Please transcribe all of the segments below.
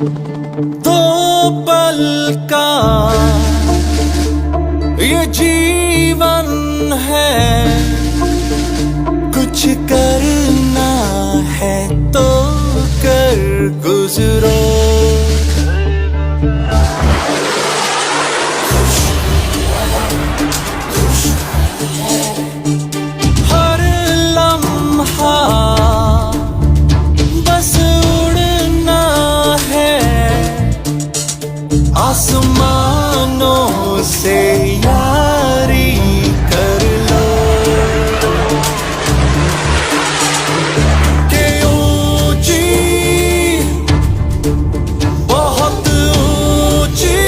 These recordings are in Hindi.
दो पल का ये जीवन है, कुछ करना है तो कर गुजरो। हर लम्हा बस उड़ना है, आसमानों से यारी कर लो कि ऊंची, बहुत ऊंची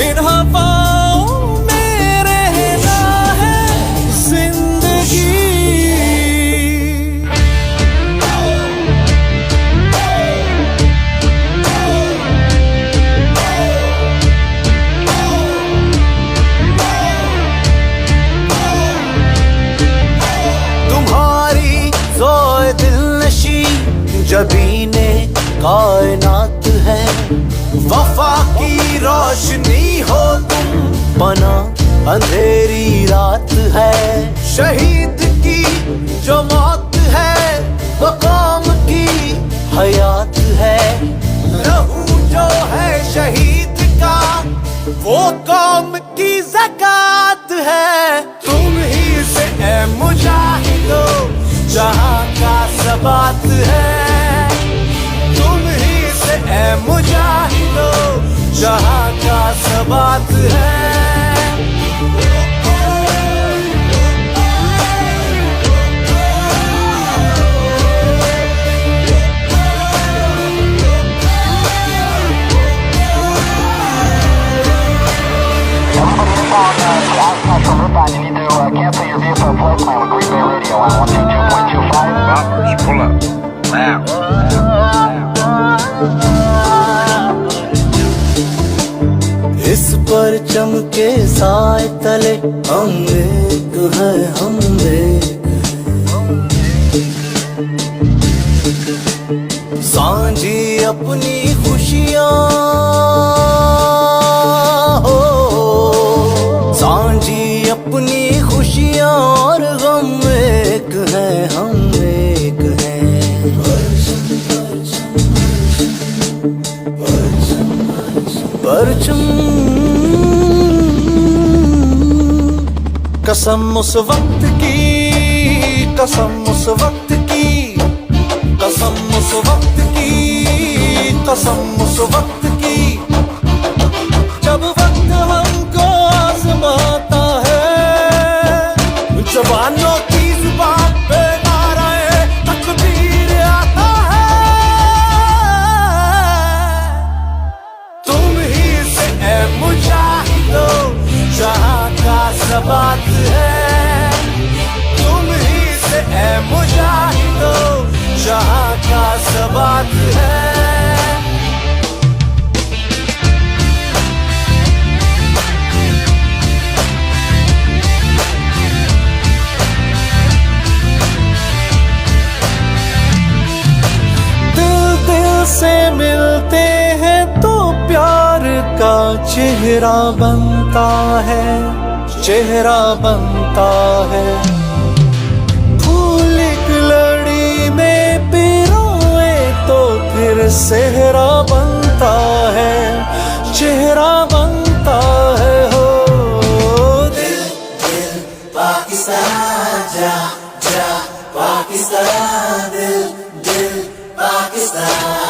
इन हवाओं में रहना है जिंदगी। जबीने कायनात है, वफा की रोशनी हो तुम, बना अंधेरी रात है। शहीद की जो मौत है वो कौम की हयात है, लहू जो है शहीद का वो कौम की ज़कात है। तुम ही से है मुजाहिदो जहां का सबात है, ऐ मुजाहिदो जहां का सबात है। Cancel your vehicle flight plan with Green Bay Radio on 122.25. Pull up. Loud. इस परचम के साए तले हम एक है, हम एक है। सांझी अपनी खुशियां हो, सांझी अपनी खुशियां और गम एक है, हम एक है। परचम कसम उस वक्त की, कसम उस वक्त की, कसम उस वक्त की, कसम उस वक्त की, जब वक्त हमको आज़माता है। जवानों की जुबान पे नाराए तकबीर आता है। तुम ही से है मुजाहिदो जहां का सबात है, तुम ही से है मुजाहिदो जहां का सबात है। से मिलते हैं तो प्यार का चेहरा बनता है, चेहरा बनता है। फूल एक लड़ी में पिरोए तो फिर सेहरा बनता है, चेहरा बनता है। हो दिल दिल पाकिस्तान जा जा पाकिस्तान, दिल दिल पाकिस्तान।